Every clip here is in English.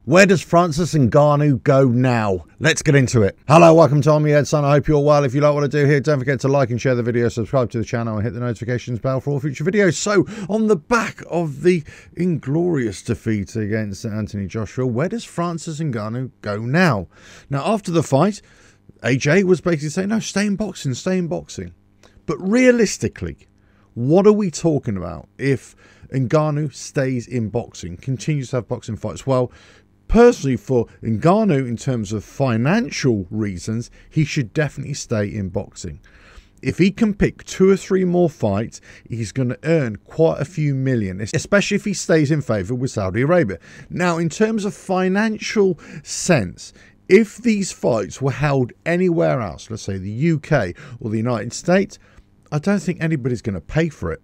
Where does Francis Ngannou go now? Let's get into it. Hello, welcome to Me Ed Son. I hope you're well. If you like what I do here, don't forget to like and share the video, subscribe to the channel, and hit the notifications bell for all future videos. So, on the back of the inglorious defeat against Anthony Joshua, where does Francis Ngannou go now? Now, after the fight, AJ was basically saying, no, stay in boxing, stay in boxing. But realistically, what are we talking about if Ngannou stays in boxing, continues to have boxing fights? Well, personally, for Ngannou, in terms of financial reasons, he should definitely stay in boxing. If he can pick 2 or 3 more fights, he's going to earn quite a few million, especially if he stays in favour with Saudi Arabia. Now, in terms of financial sense, if these fights were held anywhere else, let's say the UK or the United States, I don't think anybody's going to pay for it.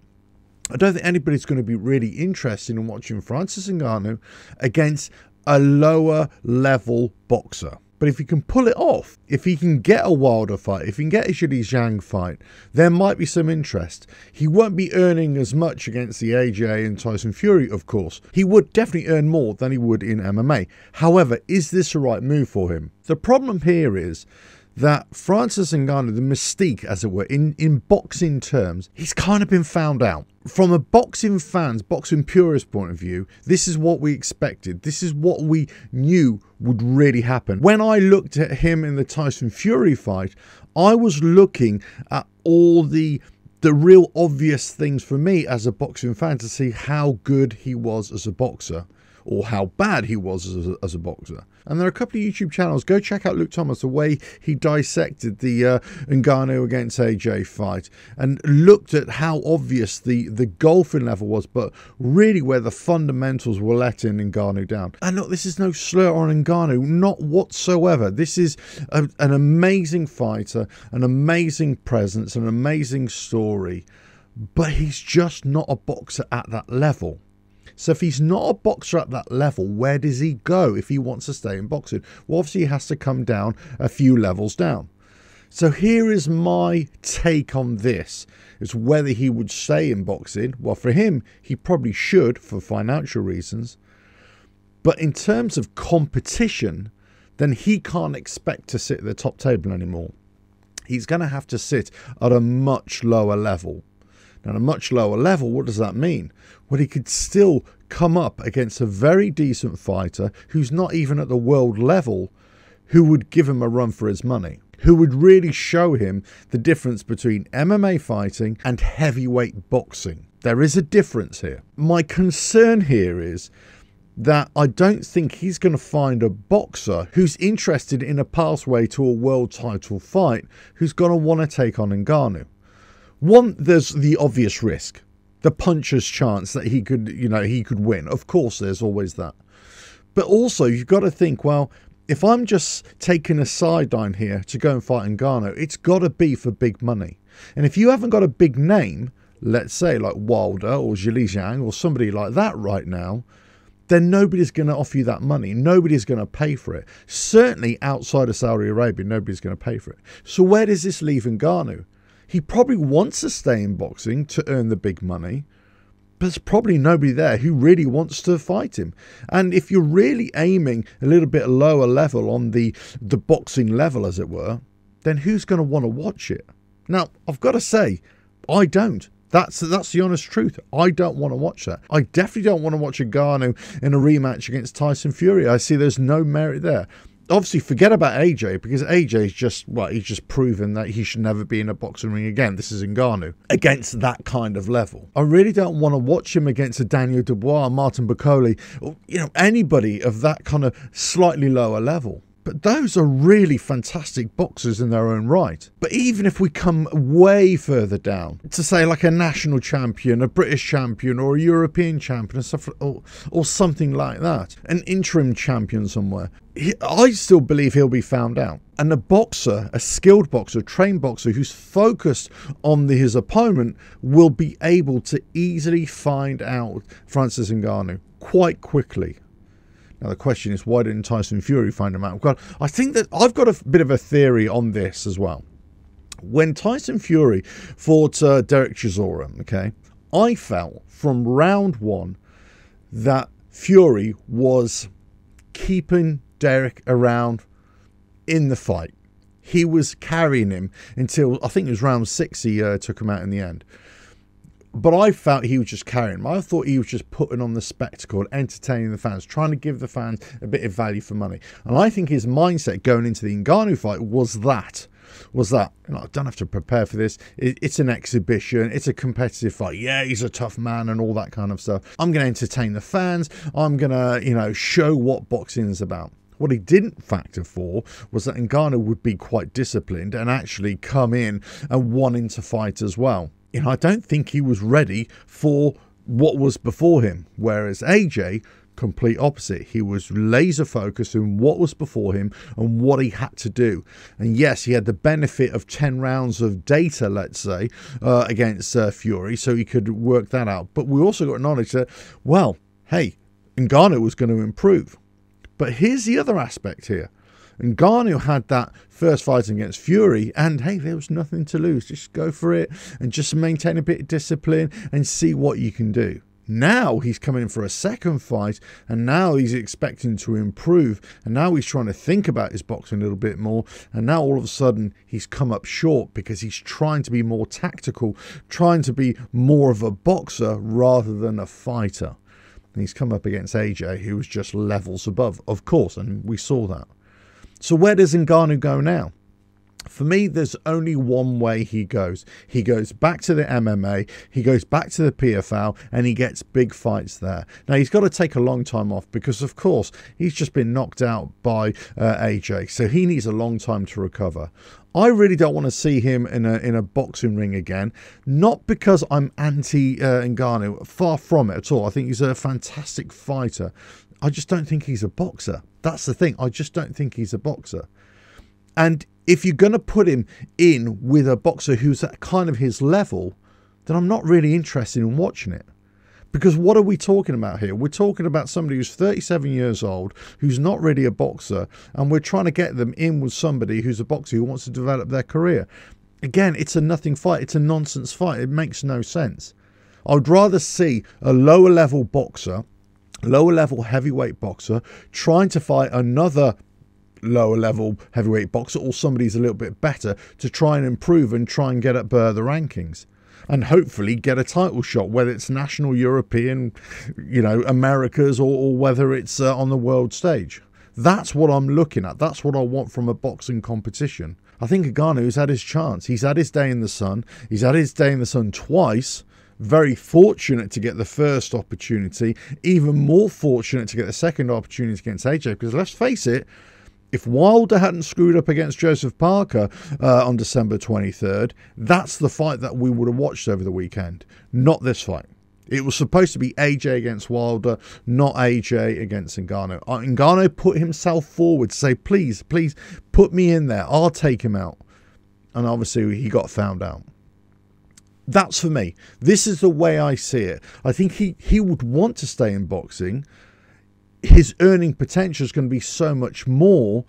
I don't think anybody's going to be really interested in watching Francis Ngannou against a lower level boxer. But if he can pull it off, if he can get a Wilder fight, if he can get a Zhang fight, there might be some interest. He won't be earning as much against the AJ and Tyson Fury, of course. He would definitely earn more than he would in MMA. However, is this the right move for him? The problem here is that Francis Ngannou, the mystique, as it were, in boxing terms, he's kind of been found out. From a boxing fan's, boxing purist point of view, this is what we expected. This is what we knew would really happen. When I looked at him in the Tyson Fury fight, I was looking at all the real obvious things for me as a boxing fan to see how good he was as a boxer, or how bad he was as a boxer. And there are a couple of YouTube channels. Go check out Luke Thomas, the way he dissected the Ngannou against AJ fight and looked at how obvious the golfing level was, but really where the fundamentals were letting Ngannou down. And look, this is no slur on Ngannou, not whatsoever. This is an amazing fighter, an amazing presence, an amazing story, but he's just not a boxer at that level. So if he's not a boxer at that level, where does he go if he wants to stay in boxing? Well, obviously he has to come down a few levels down. So here is my take on this. It's whether he would stay in boxing. Well, for him, he probably should for financial reasons. But in terms of competition, then he can't expect to sit at the top table anymore. He's going to have to sit at a much lower level. Now, at a much lower level, what does that mean? Well, he could still come up against a very decent fighter who's not even at the world level, who would give him a run for his money, who would really show him the difference between MMA fighting and heavyweight boxing. There is a difference here. My concern here is that I don't think he's going to find a boxer who's interested in a pathway to a world title fight who's going to want to take on Ngannou. One, there's the obvious risk, the puncher's chance that he could win. Of course, there's always that. But also, you've got to think, well, if I'm just taking a sideline here to go and fight Ngannou, it's got to be for big money. And if you haven't got a big name, let's say like Wilder or Zhang or somebody like that right now, then nobody's going to offer you that money. Nobody's going to pay for it. Certainly outside of Saudi Arabia, nobody's going to pay for it. So where does this leave Ngannou? He probably wants to stay in boxing to earn the big money, but there's probably nobody there who really wants to fight him. And if you're really aiming a little bit lower level on the boxing level, as it were, then who's going to want to watch it? Now, I've got to say, I don't. That's the honest truth. I don't want to watch that. I definitely don't want to watch Ngannou in a rematch against Tyson Fury. I see there's no merit there. Obviously, forget about AJ, because AJ's just, well, he's just proven that he should never be in a boxing ring again. This is Ngannou against that kind of level. I really don't want to watch him against a Daniel Dubois, Martin Bakole, or, anybody of that kind of slightly lower level. But those are really fantastic boxers in their own right. But even if we come way further down to say like a national champion, a British champion, or a European champion, or stuff, or something like that, an interim champion somewhere, I still believe he'll be found out. And a boxer, a skilled boxer, a trained boxer who's focused on his opponent will be able to easily find out Francis Ngannou quite quickly. Now, the question is, why didn't Tyson Fury find him out? I think that I've got a bit of a theory on this as well. When Tyson Fury fought Derek Chisora, okay, I felt from round one that Fury was keeping Derek around in the fight. He was carrying him until, I think it was round 6 he took him out in the end. But I felt he was just carrying him. I thought he was just putting on the spectacle, entertaining the fans, trying to give the fans a bit of value for money. And I think his mindset going into the Ngannou fight was that, you know, I don't have to prepare for this. It's an exhibition. It's a competitive fight. Yeah, he's a tough man and all that kind of stuff. I'm going to entertain the fans. I'm going to, you know, show what boxing is about. What he didn't factor for was that Ngannou would be quite disciplined and actually come in and wanting to fight as well. You know, I don't think he was ready for what was before him, whereas AJ, complete opposite. He was laser focused on what was before him and what he had to do. And yes, he had the benefit of 10 rounds of data, let's say, against Fury, so he could work that out. But we also got knowledge that, well, hey, Ngannou was going to improve. But here's the other aspect here. Ngannou had that first fight against Fury, and hey, there was nothing to lose. Just go for it and just maintain a bit of discipline and see what you can do. Now he's coming in for a second fight, and now he's expecting to improve, and now he's trying to think about his boxing a little bit more, and now all of a sudden he's come up short because he's trying to be more tactical, trying to be more of a boxer rather than a fighter. And he's come up against AJ, who was just levels above, of course, and we saw that. So where does Ngannou go now? For me, there's only one way he goes. He goes back to the MMA, he goes back to the PFL, and he gets big fights there. Now, he's got to take a long time off because, of course, he's just been knocked out by AJ, so he needs a long time to recover. I really don't want to see him in a boxing ring again, not because I'm anti Ngannou, far from it at all. I think he's a fantastic fighter. I just don't think he's a boxer. That's the thing. I just don't think he's a boxer. And if you're going to put him in with a boxer who's at kind of his level, then I'm not really interested in watching it. Because what are we talking about here? We're talking about somebody who's 37 years old, who's not really a boxer, and we're trying to get them in with somebody who's a boxer who wants to develop their career. Again, it's a nothing fight. It's a nonsense fight. It makes no sense. I'd rather see a lower level boxer, lower level heavyweight boxer, trying to fight another lower level heavyweight boxer or somebody who's a little bit better to try and improve and try and get up the rankings and hopefully get a title shot, whether it's national, European, you know, Americas, or whether it's on the world stage. That's what I'm looking at. That's what I want from a boxing competition. I think Ngannou's had his chance. He's had his day in the sun. He's had his day in the sun twice. Very fortunate to get the first opportunity, even more fortunate to get the second opportunity against AJ, because let's face it, if Wilder hadn't screwed up against Joseph Parker on December 23rd, that's the fight that we would have watched over the weekend, not this fight. It was supposed to be AJ against Wilder, not AJ against Ngannou. Ngannou put himself forward to say, please, please put me in there. I'll take him out. And obviously he got found out. That's for me. This is the way I see it. I think he would want to stay in boxing. His earning potential is going to be so much more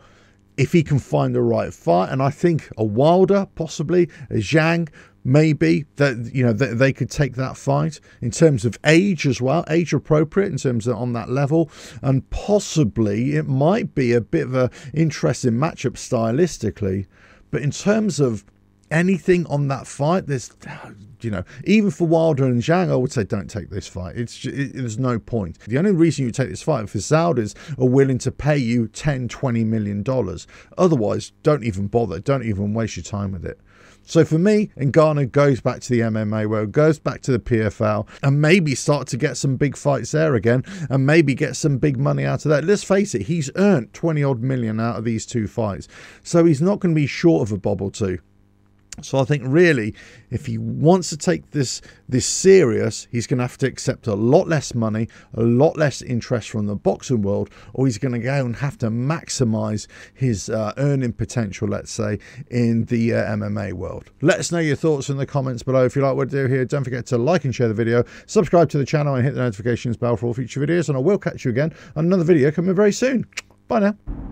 if he can find the right fight. And I think a Wilder, possibly a Zhang, maybe that, you know, that they could take that fight in terms of age as well, age appropriate in terms of on that level, and possibly it might be a bit of an interesting matchup stylistically. But in terms of anything on that fight, there's, you know, even for Wilder and Zhang, I would say don't take this fight. There's no point. The only reason you take this fight if the Saudis are willing to pay you $10-20 million. Otherwise, don't even bother. Don't even waste your time with it. So for me, Ngannou goes back to the MMA world, goes back to the PFL, and maybe start to get some big fights there again, and maybe get some big money out of that. Let's face it, he's earned 20-odd million out of these two fights. So he's not going to be short of a bob or two. So I think really, if he wants to take this serious, he's going to have to accept a lot less money, a lot less interest from the boxing world, or he's going to go and have to maximize his earning potential, let's say, in the MMA world. Let us know your thoughts in the comments below. If you like what I do here, don't forget to like and share the video, subscribe to the channel, and hit the notifications bell for all future videos. And I will catch you again on another video coming very soon. Bye now.